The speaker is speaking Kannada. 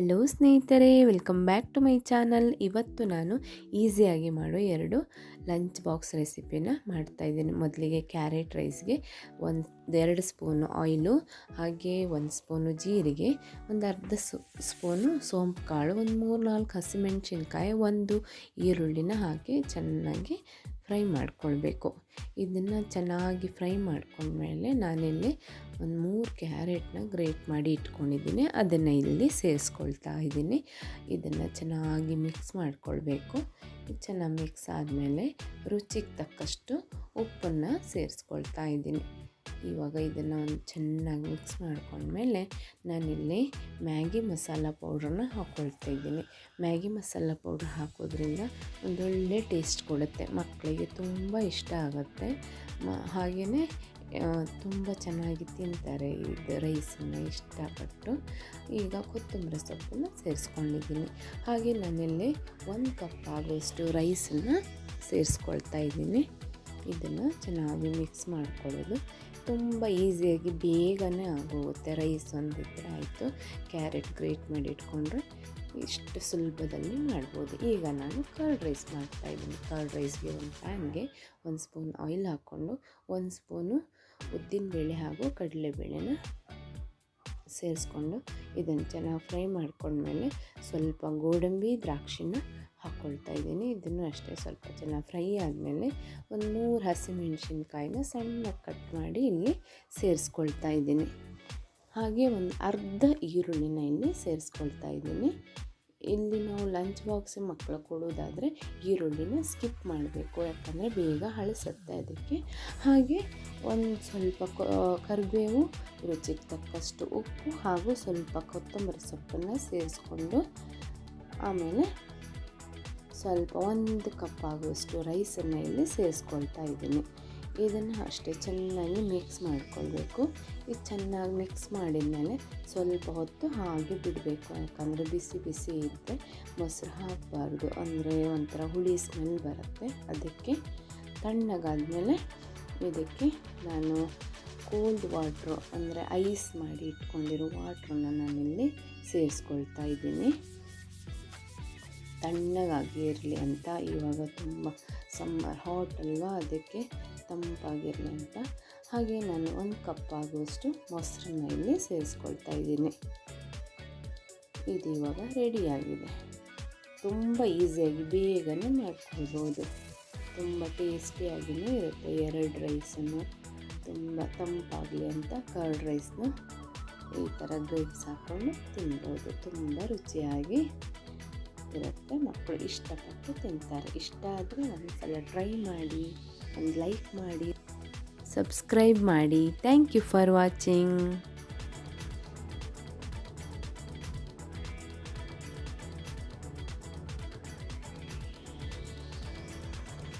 ಹಲೋ ಸ್ನೇಹಿತರೆ, welcome back to my channel. ಇವತ್ತು ನಾನು ಈಸಿಯಾಗಿ ಮಾಡೋ 2 ಲಂಚ್ ಬಾಕ್ಸ್ ರೆಸಿಪಿನ ಮಾಡ್ತಾಯಿದ್ದೀನಿ. ಮೊದಲಿಗೆ ಕ್ಯಾರೆಟ್ ರೈಸ್ಗೆ 2 ಸ್ಪೂನು ಆಯಿಲು, ಹಾಗೆ 1 ಸ್ಪೂನು ಜೀರಿಗೆ, ಒಂದು ಅರ್ಧ ಸ್ಪೂನು ಸೋಂಪು ಕಾಳು, ಒಂದು 3-4 ಹಸಿಮೆಣಸಿನ್ಕಾಯಿ, 1 ಈರುಳ್ಳಿನ ಹಾಕಿ ಚೆನ್ನಾಗಿ ಫ್ರೈ ಮಾಡ್ಕೊಳ್ಬೇಕು. ಇದನ್ನು ಚೆನ್ನಾಗಿ ಫ್ರೈ ಮಾಡ್ಕೊಂಡ್ಮೇಲೆ ನಾನಿಲ್ಲಿ ಒಂದು 3 ಕ್ಯಾರೆಟ್ನ ಗ್ರೇಟ್ ಮಾಡಿ ಇಟ್ಕೊಂಡಿದ್ದೀನಿ. ಅದನ್ನು ಇಲ್ಲಿ ಸೇರಿಸ್ಕೊಳ್ತಾ ಇದ್ದೀನಿ. ಇದನ್ನು ಚೆನ್ನಾಗಿ ಮಿಕ್ಸ್ ಮಾಡ್ಕೊಳ್ಬೇಕು. ಚೆನ್ನಾಗಿ ಮಿಕ್ಸ್ ಆದಮೇಲೆ ರುಚಿಗೆ ತಕ್ಕಷ್ಟು ಉಪ್ಪನ್ನು ಸೇರಿಸ್ಕೊಳ್ತಾ ಇದ್ದೀನಿ. ಇವಾಗ ಇದನ್ನು ಒಂದು ಚೆನ್ನಾಗಿ ಮಿಕ್ಸ್ ಮಾಡ್ಕೊಂಡ್ಮೇಲೆ ನಾನಿಲ್ಲಿ ಮ್ಯಾಗಿ ಮಸಾಲ ಪೌಡ್ರನ್ನ ಹಾಕ್ಕೊಳ್ತಾ ಇದ್ದೀನಿ. ಮ್ಯಾಗಿ ಮಸಾಲ ಪೌಡ್ರ್ ಹಾಕೋದ್ರಿಂದ ಒಂದೊಳ್ಳೆ ಟೇಸ್ಟ್ ಕೊಡುತ್ತೆ, ಮಕ್ಕಳಿಗೆ ತುಂಬ ಇಷ್ಟ ಆಗುತ್ತೆ. ಹಾಗೆಯೇ ತುಂಬ ಚೆನ್ನಾಗಿ ತಿಂತಾರೆ ಇದು ರೈಸನ್ನು ಇಷ್ಟಪಟ್ಟು. ಈಗ ಕೊತ್ತಂಬರಿ ಸೊಪ್ಪನ್ನು ಸೇರಿಸ್ಕೊಂಡಿದ್ದೀನಿ. ಹಾಗೆ ನಾನಿಲ್ಲಿ 1 ಕಪ್ ಆಗುವಷ್ಟು ರೈಸನ್ನು ಸೇರಿಸ್ಕೊಳ್ತಾ ಇದ್ದೀನಿ. ಇದನ್ನು ಚೆನ್ನಾಗಿ ಮಿಕ್ಸ್ ಮಾಡ್ಕೊಳ್ಳೋದು ತುಂಬ ಈಸಿಯಾಗಿ ಬೇಗನೆ ಆಗೋಗುತ್ತೆ. ರೈಸ್ ಒಂದಿದ್ರೆ ಆಯಿತು, ಕ್ಯಾರೆಟ್ ಗ್ರೇಟ್ ಮಾಡಿ ಇಟ್ಕೊಂಡ್ರೆ ಇಷ್ಟು ಸುಲಭದಲ್ಲಿ ಮಾಡ್ಬೋದು. ಈಗ ನಾನು ಕರ್ಡ್ ರೈಸ್ ಮಾಡ್ತಾಯಿದ್ದೀನಿ. ಕರ್ಡ್ ರೈಸ್ಗೆ ಒಂದು ಪ್ಯಾನ್ಗೆ 1 ಸ್ಪೂನ್ ಆಯಿಲ್ ಹಾಕ್ಕೊಂಡು 1 ಸ್ಪೂನು ಉದ್ದಿನಬೇಳೆ ಹಾಗೂ ಕಡಲೆಬೇಳೆನ ಸೇರಿಸ್ಕೊಂಡು ಇದನ್ನು ಚೆನ್ನಾಗಿ ಫ್ರೈ ಮಾಡ್ಕೊಂಡ್ಮೇಲೆ ಸ್ವಲ್ಪ ಗೋಡಂಬಿ ದ್ರಾಕ್ಷಿನ ಹಾಕ್ಕೊಳ್ತಾ ಇದ್ದೀನಿ. ಇದನ್ನು ಅಷ್ಟೇ ಸ್ವಲ್ಪ ಚೆನ್ನಾಗಿ ಫ್ರೈ ಆದಮೇಲೆ ಒಂದು 3 ಹಸಿಮೆಣಸಿನ್ಕಾಯಿನ ಸಣ್ಣಗೆ ಕಟ್ ಮಾಡಿ ಇಲ್ಲಿ ಸೇರಿಸ್ಕೊಳ್ತಾ ಇದ್ದೀನಿ. ಹಾಗೆ ಒಂದು ಅರ್ಧ ಈರುಳ್ಳಿನ ಇಲ್ಲಿ ಸೇರಿಸ್ಕೊಳ್ತಾ ಇದ್ದೀನಿ. ಇಲ್ಲಿ ನಾವು ಲಂಚ್ ಬಾಕ್ಸ್ ಮಕ್ಕಳು ಕೊಡೋದಾದರೆ ಈರುಳ್ಳಿನ ಸ್ಕಿಪ್ ಮಾಡಬೇಕು, ಯಾಕಂದರೆ ಬೇಗ ಹಳಸುತ್ತೆ ಅದಕ್ಕೆ. ಹಾಗೆ ಒಂದು ಸ್ವಲ್ಪ ಕರಿಬೇವು, ರುಚಿಗೆ ತಕ್ಕಷ್ಟು ಉಪ್ಪು ಹಾಗೂ ಸ್ವಲ್ಪ ಕೊತ್ತಂಬರಿ ಸೊಪ್ಪನ್ನು ಸೇರಿಸ್ಕೊಂಡು ಆಮೇಲೆ ಸ್ವಲ್ಪ 1 ಕಪ್ ಆಗುವಷ್ಟು ರೈಸನ್ನು ಇಲ್ಲಿ ಸೇರಿಸ್ಕೊಳ್ತಾ ಇದ್ದೀನಿ. ಇದನ್ನು ಅಷ್ಟೇ ಚೆನ್ನಾಗಿ ಮಿಕ್ಸ್ ಮಾಡಿಕೊಳ್ಬೇಕು. ಇದು ಚೆನ್ನಾಗಿ ಮಿಕ್ಸ್ ಮಾಡಿದ್ಮೇಲೆ ಸ್ವಲ್ಪ ಹೊತ್ತು ಹಾಗೆ ಬಿಡಬೇಕು, ಯಾಕಂದರೆ ಬಿಸಿ ಬಿಸಿ ಇದ್ದರೆ ಮೊಸರು ಹಾಕಬಾರ್ದು, ಅಂದರೆ ಒಂಥರ ಹುಳಿ ಸ್ಮೆಲ್ ಬರುತ್ತೆ. ಅದಕ್ಕೆ ತಣ್ಣಗಾದಮೇಲೆ ಇದಕ್ಕೆ ನಾನು ಕೋಲ್ಡ್ ವಾಟ್ರು, ಅಂದರೆ ಐಸ್ ಮಾಡಿ ಇಟ್ಕೊಂಡಿರೋ ವಾಟ್ರನ್ನ ನಾನಿಲ್ಲಿ ಸೇರಿಸ್ಕೊಳ್ತಾ ಇದ್ದೀನಿ. ತಣ್ಣಗಾಗಿ ಇರಲಿ ಅಂತ. ಇವಾಗ ತುಂಬ ಸಮ್ಮರ್ ಹಾಟ್ ಅಲ್ವಾ, ಅದಕ್ಕೆ ತಂಪಾಗಿರಲಿ ಅಂತ. ಹಾಗೆ ನಾನು 1 ಕಪ್ ಆಗುವಷ್ಟು ಮೊಸರನ್ನ ಇಲ್ಲಿ ಸೇರಿಸ್ಕೊಳ್ತಾ ಇದ್ದೀನಿ. ಇದು ಇವಾಗ ರೆಡಿಯಾಗಿದೆ. ತುಂಬ ಈಸಿಯಾಗಿ ಬೇಗನೆ ಮಾಡ್ಕೊಳ್ಬೋದು. ತುಂಬ ಟೇಸ್ಟಿಯಾಗಿಯೂ ಇರುತ್ತೆ. 2 ರೈಸನ್ನು ತುಂಬ ತಂಪಾಗಲಿ ಅಂತ ಕರ್ಡ್ ರೈಸ್ನ ಈ ಥರ ಗ್ರೇಟ್ಸ್ ಹಾಕ್ಕೊಂಡು ತಿನ್ಬೋದು. ತುಂಬ ರುಚಿಯಾಗಿ ಇರುತ್ತೆ, ಮಕ್ಕಳು ಇಷ್ಟಪಟ್ಟು ತಿಂತಾರೆ. ಇಷ್ಟ ಆದರೆ ಒಂದು ಸಲ ಟ್ರೈ ಮಾಡಿ, ಒಂದು ಲೈಕ್ ಮಾಡಿ, ಸಬ್ಸ್ಕ್ರೈಬ್ ಮಾಡಿ. Thank you for watching.